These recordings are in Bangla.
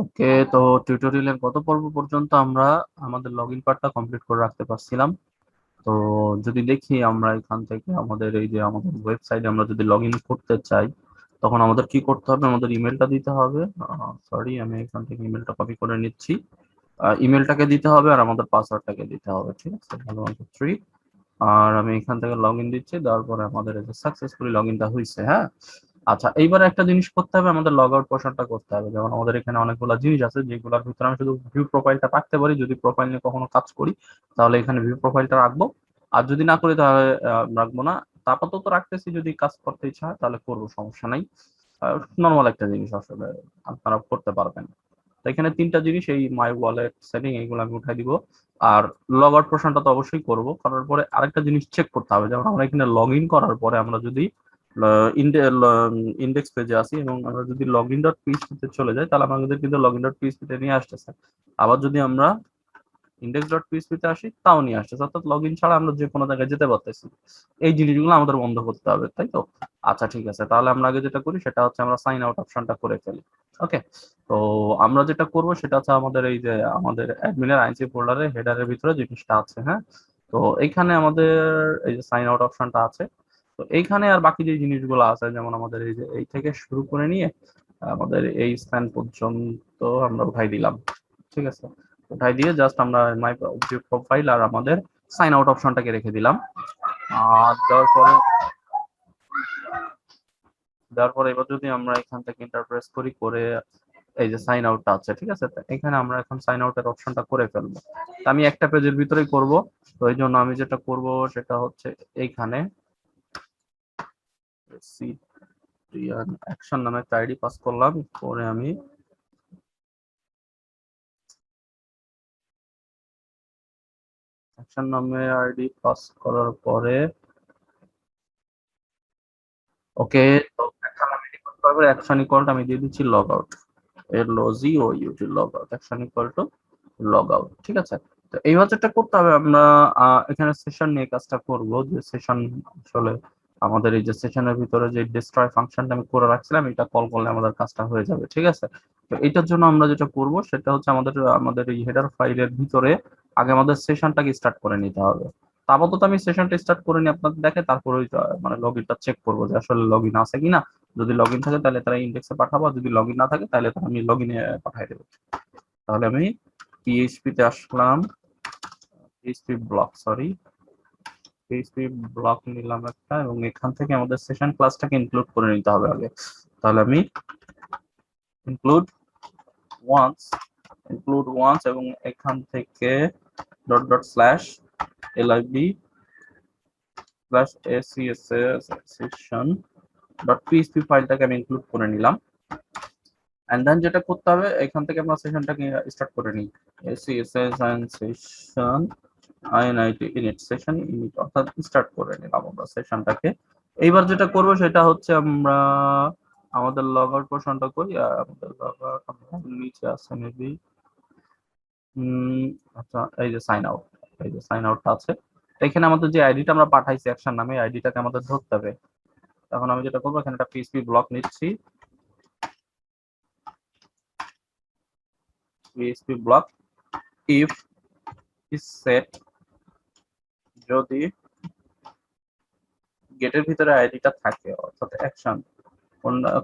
ওকে, তো টিউটোরিয়ালের গত পর্ব পর্যন্ত আমরা আমাদের লগ ইন পার্টটা কমপ্লিট করে রাখতে পারছিলাম। তো যদি দেখি আমরা এখান থেকে আমাদের এই যে আমাদের ওয়েবসাইটে আমরা যদি লগ ইন করতে চাই, তখন আমাদের কি করতে হবে? আমাদের ইমেলটা দিতে হবে। সরি, আমি এখান থেকে ইমেলটা কপি করে নিচ্ছি। ইমেলটাকে দিতে হবে আর আমাদের পাসওয়ার্ডটাকে দিতে হবে। ঠিক আছে, 1 2 3। আর আমি এখান থেকে লগ ইন দিচ্ছি, দেওয়ার পরে আমাদের এই যে সাকসেসফুলি লগ ইনটা হয়েছে। হ্যাঁ, আচ্ছা, এইবার একটা জিনিস করতে হবে, আমাদের লগ আউট পোর্শনটা করতে হবে। যেমন আমাদের এখানে অনেকগুলো জিনিস আছে যেগুলোর ভিতরে আমি শুধু ভিউ প্রোফাইলটা রাখতে পারি। যদি প্রোফাইল নিয়ে কখনো কাজ করি তাহলে এখানে ভিউ প্রোফাইলটা রাখবো, আর যদি না করি তাহলে রাখবো না। তা আপাতত রাখতেছি, যদি কাজ করতে ইচ্ছা হয় তাহলে করবো, সমস্যা নাই। নর্মাল একটা জিনিস আসলে আপনারা করতে পারবেন। তো এখানে 3টা জিনিস, এই মাই ওয়ালেট সেটিং, এইগুলো আমি উঠাই দিব। আর লগ আউট পোর্শনটা তো অবশ্যই করবো, করার পরে আরেকটা জিনিস চেক করতে হবে। যেমন আমরা এখানে লগ ইন করার পরে আমরা যদি ইন্ডেক্স পেজে আসি এবং আমরা যদি লগ ইন ডট পিএইচপি তে চলে যাই, তাহলে আমাদের কিন্তু লগ ইন ডট পিএইচপি তে নিয়ে আসতেছে। আবার যদি আমরা ইন্ডেক্স ডট পিএইচপি তে আসি, তাও নিয়ে আসতেছে, অর্থাৎ লগ ইন ছাড়া আমরা যে কোনো জায়গায় যেতে পারতেছি। এই জিনিসগুলো আমাদের বন্ধ করতে হবে, তাই তো? আচ্ছা, ঠিক আছে, তাহলে আমরা আগে যেটা করি সেটা হচ্ছে আমরা সাইন আউট অপশনটা করে ফেলি। ওকে, তো আমরা যেটা করব সেটা হচ্ছে আমাদের এই যে আমাদের অ্যাডমিনের আইনসি ফোল্ডারে হেডারের ভিতরে জিনিসটা আছে। হ্যাঁ, তো এইখানে আমাদের এই যে সাইন আউট অপশনটা আছে। তো এইখানে আর বাকি যে জিনিসগুলো আছে, যেমন আমাদের এই যে এই থেকে শুরু করে নিয়ে আমাদের এই স্প্যান পর্যন্ত আমরা উঠাই দিলাম। ঠিক আছে, উঠাই দিয়ে জাস্ট আমরা মাই প্রোফাইল আর আমাদের সাইন আউট অপশনটাকে রেখে দিলাম। আর দেওয়ার পরে এবার যদি আমরা এখান থেকে ইন্টারপ্রেস করি, করে এই যে সাইন আউটটা আছে, ঠিক আছে, তো এখানে আমরা এখন সাইন আউটের অপশনটা করে ফেলবো। তো আমি একটা পেজের ভিতরেই করব। তো এই জন্য আমি যেটা করব সেটা হচ্ছে এইখানে অ্যাকশন নামে একটা আইডি পাস করলাম, করে আমি অ্যাকশন নামে আইডি পাস করার পরে ওকে, তো অ্যাকশন আমি ডিফাইন করব। অ্যাকশন ইকুয়াল টু আমি দিয়ে দিচ্ছি লগ আউট, এর লজি ও ইউটি log out, action equal to log out. ঠিক আছে, তো এইবার যেটা করতে হবে, আমরা এখানে সেশন নিয়ে কাজটা করব। যে সেশন আসলে আমাদের এই যে সেশনের ভিতরে যে ডিস্ট্রয় ফাংশনটা আমি করে রাখছিলাম, এটা কল করলে আমাদের কাজটা হয়ে যাবে। ঠিক আছে, তো এটার জন্য আমরা যেটা করব সেটা হচ্ছে আমাদের আমাদের এই হেডার ফাইলের ভিতরে আগে আমাদের সেশনটাকে স্টার্ট করে নিতে হবে। তা আপাতত আমি সেশনটা স্টার্ট করে নিই আপনাদের দেখে, তারপরে ওই মানে লগ ইনটা চেক করবো যে আসলে লগ ইন আছে কিনা। যদি লগ ইন থাকে তাহলে তারা ইন্ডেক্সে পাঠাবো, আর যদি লগ ইন না থাকে তাহলে তারা আমি লগ ইনে পাঠাই দেবো। তাহলে আমি পিএইচপি তে আসলাম, PHP block, sorry, PHP block নিলাম একটা, এবং এখান থেকে আমাদের সেশন ক্লাসটাকে ইনক্লুড করে নিতে হবে আগে। তাহলে আমি ইনক্লুড ওয়ান্স, এবং এখান থেকে dot dot slash LIB slash ACSS session dot PHP ফাইলটাকে আমি ইনক্লুড করে নিলাম। এন্ড দেন যেটা করতে হবে, এখান থেকে আমরা সেশনটাকে স্টার্ট করে নিই। ACSS end session INIT init, session init, অর্থাৎ স্টার্ট করে নিলাম আমরা সেশনটাকে। এইবার যেটা করব সেটা হচ্ছে আমরা আমাদের লগ আউট পোর্শনটা করি। আর আমাদের লগ আউট নিচে আছে মেবি, আচ্ছা, এই যে সাইন আউট, এই যে সাইন আউটটা আছে। এখানে আমাদের যে আইডিটা আমরা পাঠাইছি অ্যাকশন নামে, আইডিটাকে আমাদের ধরতে হবে। তখন আমি যেটা করবো, এখানে একটা পিএইচপি ব্লক নিচ্ছি, PHP block if is set, যদি গেটের ভিতরে আইডিটা থাকে, অর্থাৎ অ্যাকশন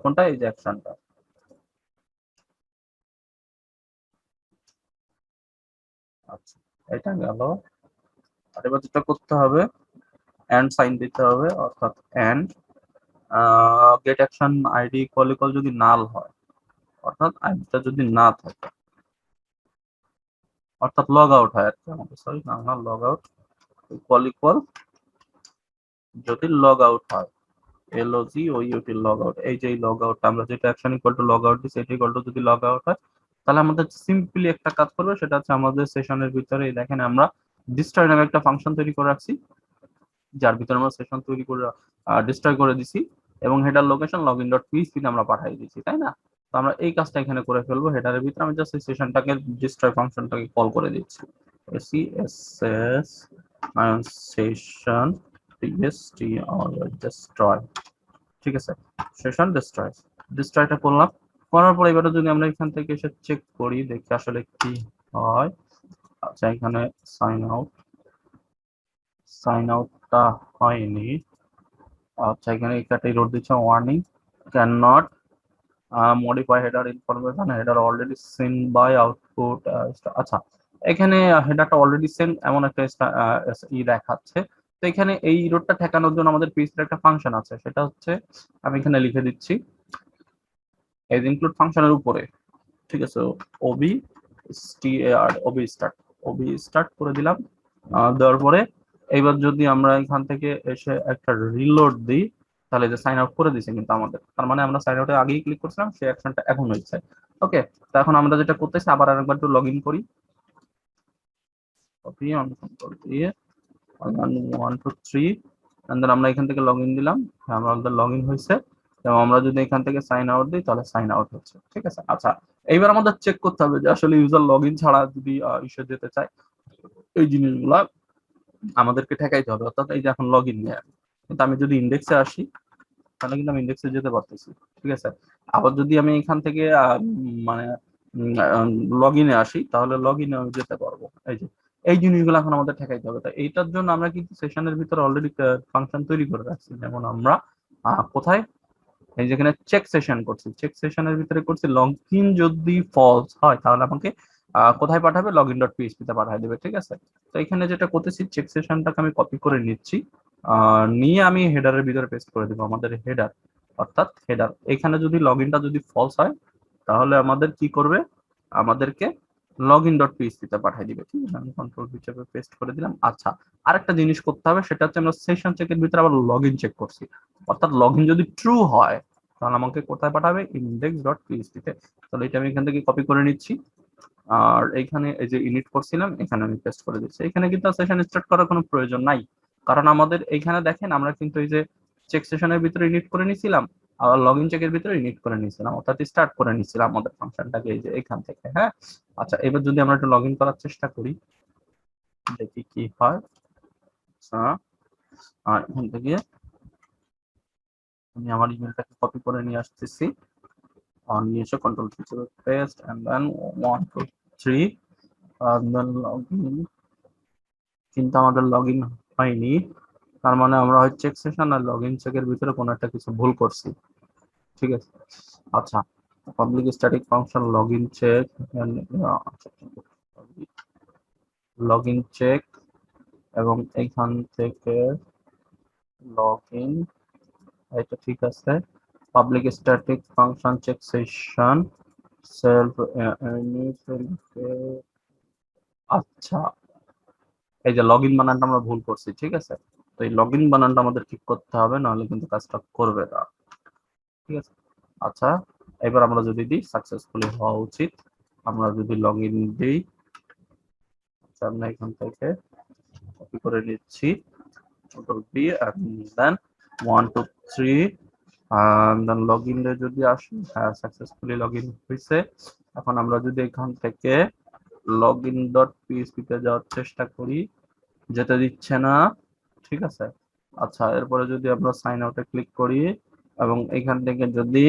কোনটা, এই যে অ্যাকশনটা। আচ্ছা, এটা গেল। আর এবার যেটা করতে হবে, এন্ড সাইন দিতে হবে, অর্থাৎ and get action ID equal equal যদি নাল হয়, অর্থাৎ আইডিটা যদি না থাকে, অর্থাৎ লগ আউট হয় আর কি আমাদের, সরি, না লগ আউট ইকুয়াল ইকুয়াল যদি লগ আউট হয়, এলওজি ও ইউটি লগ আউট, এই যে লগ আউটটা আমরা যেটা action equal to log out দিছি, এটা ইকুয়াল টু যদি লগ আউট হয়, তাহলে আমাদের সিম্পলি একটা কাজ করবে, সেটা হচ্ছে আমাদের সেশনের ভিতরে দেখেন আমরা ডিস্ট্রয় নামে একটা ফাংশন তৈরি করে রাখছি, যার ভিতরে আমরা সেশন তৈরি করে ডিস্ট্রয় করে দিছি, এবং header location login dot PHP তে আমরা পাঠিয়ে দিছি, তাই না? তো আমরা এই কাজটা এখানে করে ফেলবো। হেডারের ভিতরে আমি জাস্ট এই সেশনটাকে ডিস্ট্রয় ফাংশনটাকে কল করে দিচ্ছি, সিএসএস সেশন টিএসটি ডিস্ট্রয়। ঠিক আছে, সেশন ডিস্ট্রয়, ডিস্ট্রয়টা করলাম, করার পর এবারে যদি আমরা এখান থেকে এসে চেক করি, দেখি আসলে কি হয়। আচ্ছা, এখানে সাইন আউটটা হয়নি। আচ্ছা, এখানে একটা এরর দিচ্ছে, warning can not modify header information, header already seen by output আচ্ছা, এখানে হেডারটা অলরেডি সেন্ড এমন একটা দেখাচ্ছে। তো এখানে এই এররটা ঠেকানোর জন্য আমাদের পিএইচপি একটা ফাংশন আছে, সেটা হচ্ছে আমি এখানে লিখে দিচ্ছি এই ইনক্লুড ফাংশনের উপরে, ঠিক আছে, ওবি ওবি স্টার্ট করে দিলাম। দেওয়ার পরে এইবার যদি আমরা এখান থেকে এসে একটা রিলোড দিই, তাহলে যে সাইন আউট করে দিছে কিন্তু আমাদের, তার মানে আমরা সাইন আউটে আগেই ক্লিক করছিলাম, সেই অ্যাকশনটা এখন হয়েছে। ওকে, তো এখন আমরা যেটা করতেছি, আবার আরেকবার একটু লগ ইন করি, কপি অন কন্ট্রোল দিয়ে 1 2 3, এন্ড দেন আমরা এখান থেকে লগ ইন দিলাম। হ্যাঁ, আমাদের লগ ইন হয়েছে, এবং আমরা যদি এখান থেকে সাইন আউট দিই তাহলে সাইন আউট হচ্ছে। ঠিক আছে, আচ্ছা, এইবার আমাদের চেক করতে হবে যে আসলে ইউজার লগ ইন ছাড়া যদি ইস্যু যেতে চায়, এই জিনিসগুলা আমাদেরকে ঠেকাইতে হবে। অর্থাৎ এই যে এখন লগ ইন নেই, কিন্তু আমি যদি ইন্ডেক্সে আসি তাহলে কিন্তু আমি ইন্ডেক্সে যেতে পারতেছি। ঠিক আছে, আবার যদি আমি এখান থেকে মানে লগ ইনে আসি, তাহলে লগ ইনে আমি যেতে পারবো। এই যে এই জিনিসগুলো এখন আমাদের ঠেকাইতে হবে। তাই এইটার জন্য আমরা কিন্তু সেশনের ভিতরে অলরেডি ফাংশন তৈরি করে রাখছি। যেমন আমরা কোথায়, এই যেখানে চেক সেশন করছি, চেক সেশনের ভিতরে করছি লগ ইন যদি ফলস হয় তাহলে আমাকে কোথায় পাঠাবে, লগ ইন ডট পিএইচপি তে পাঠিয়ে দেবে। ঠিক আছে, তো এখানে যেটা করতেছি, চেক সেশনটাকে আমি কপি করে নিচ্ছি, নিয়ে আমি হেডারের ভিতরে পেস্ট করে দিব আমাদের হেডার, অর্থাৎ হেডার। এখানে যদি লগ ইনটা যদি ফলস হয় তাহলে আমাদের কি করবে, আমাদেরকে লগ ইন ডট পিএইচপি তে পাঠিয়ে দিবে। ঠিক আছে, আমি কন্ট্রোল হিসেবে পেস্ট করে দিলাম। আচ্ছা, আরেকটা জিনিস করতে হবে, সেটা হচ্ছে আমরা সেশন চেকের ভিতরে আবার লগ ইন চেক করছি, অর্থাৎ লগ ইন যদি ট্রু হয় তাহলে আমাকে কোথায় পাঠাবে, ইন্ডেক্স ডট পিএইচপি তে। তাহলে এটা আমি এখান থেকে কপি করে নিচ্ছি, আর এখানে এই যে ইনিট করছিলাম এখানে আমি পেস্ট করে দিচ্ছি। এখানে কিন্তু সেশন স্টার্ট করার কোনো প্রয়োজন নাই, কারণ আমাদের এইখানে দেখেন আমরা কিন্তু এই যে চেক সেশনের ভিতরে ইনিট করে নিছিলাম, আবার লগ ইন চেকের ভিতরে ইনিট করে নিছিলাম, অর্থাৎ স্টার্ট করে নিছিলাম আমাদের ফাংশনটাকে এই যে এখান থেকে। হ্যাঁ, আচ্ছা, এবার যদি আমরা একটু লগ ইন করার চেষ্টা করি, দেখি কি হয়। আচ্ছা, এখান থেকে আমি আমার ইমেলটাকে কপি করে নিয়ে আসতেছি, নিয়ে এসে control paste and then 1 2 3, then log in. কিন্তু আমাদের লগ ইন হয়নি, তার মানে আমরা হয় চেক সেশন আর লগ ইন চেকের ভিতরে কোনো একটা কিছু ভুল করছি। ঠিক আছে, আচ্ছা, public static function log in check, log in check, এবং এখান থেকে লগ ইন, এটা ঠিক আছে। Public static function check session self, আচ্ছা, এই যে লগ ইন বানানটা আমরা ভুল করছি। ঠিক আছে, তো এই লগ ইন বানানটা আমাদের ঠিক করতে হবে, নাহলে কিন্তু কাজটা করবে না। ঠিক আছে, আচ্ছা, এবার আমরা যদি দিই সাকসেসফুলি হওয়া উচিত। আমরা যদি লগ ইন দিই, আমরা এখান থেকে কপি করে নিচ্ছি, control B and then 1 2 3, then log in যদি আসি, হ্যাঁ সাকসেসফুলি লগ ইন হয়েছে। এখন আমরা যদি এখান থেকে লগ ইন ডট পিএইচপি তে যাওয়ার চেষ্টা করি, যেতে দিচ্ছে না। ঠিক আছে, আচ্ছা, এরপরে যদি আমরা সাইন আউটে ক্লিক করি এবং এখান থেকে যদি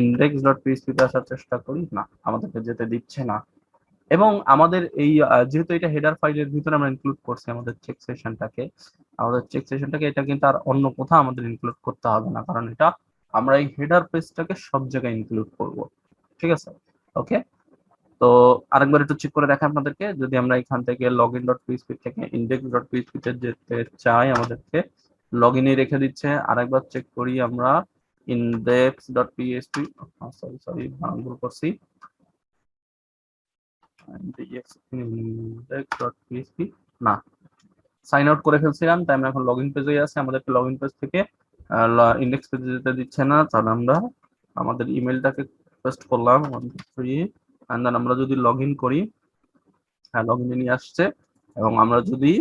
ইন্ডেক্স ডট পিএইচপি তে আসার চেষ্টা করি, না, আমাদেরকে যেতে দিচ্ছে না। এবং আমাদের এই যেহেতু এটা হেডার ফাইলের ভিতরে আমরা ইনক্লুড করছি আমাদের চেক সেশনটাকে, এটা কিন্তু আর অন্য কোথাও আমাদের ইনক্লুড করতে হবে না, কারণ এটা আমরা এই হেডার পেজটাকে সব জায়গায় ইনক্লুড করব। ঠিক আছে, ওকে, তো আরেকবার একটু চেক করে দেখা আপনাদেরকে, যদি আমরা এখান থেকে লগ ইন ডট পিএইচপি থেকে ইন্ডেক্স ডট পিএইচপি তে যেতে চাই, আমাদেরকে লগ ইনে রেখে দিচ্ছে। আরেকবার চেক করি আমরা, index dot PHP, sorry sorry ভুল করছি, index.php, না, সাইন আউট করে ফেলছিলাম, তাই আমরা এখন লগ ইন পেজে আছে, আমাদেরকে লগ ইন পেজ থেকে ইন্ডেক্স পেজে যেতে দিচ্ছে না। তাহলে আমরা আমাদের ইমেলটাকে পেস্ট করলাম 1 2 3, এন্ড দেন আমরা যদি লগ ইন করি, হ্যাঁ লগ ইনে নিয়ে আসছে, এবং আমরা যদি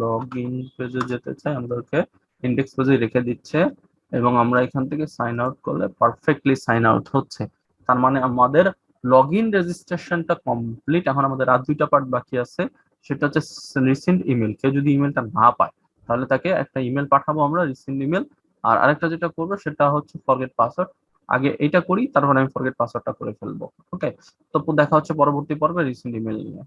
লগ ইন পেজে যেতে চাই, আমাদেরকে ইন্ডেক্স পেজে রেখে দিচ্ছে, এবং আমরা এখান থেকে সাইন আউট করলে পারফেক্টলি সাইন আউট হচ্ছে। তার মানে আমাদের লগ ইন রেজিস্ট্রেশনটা কমপ্লিট। এখন আমাদের আর দুইটা পার্ট বাকি আছে, সেটা হচ্ছে রিসেন্ট ইমেল। কেউ যদি ইমেলটা না পায় তাহলে তাকে একটা ইমেল পাঠাবো আমরা, রিসেন্ট ইমেল। আর আরেকটা যেটা করবো সেটা হচ্ছে ফরগেট পাসওয়ার্ড, আগে এটা করি, তারপর আমি ফরগেট পাসওয়ার্ডটা করে ফেলবো। ওকে, তো দেখা হচ্ছে পরবর্তী পর্বে রিসেন্ট ইমেল নিয়ে।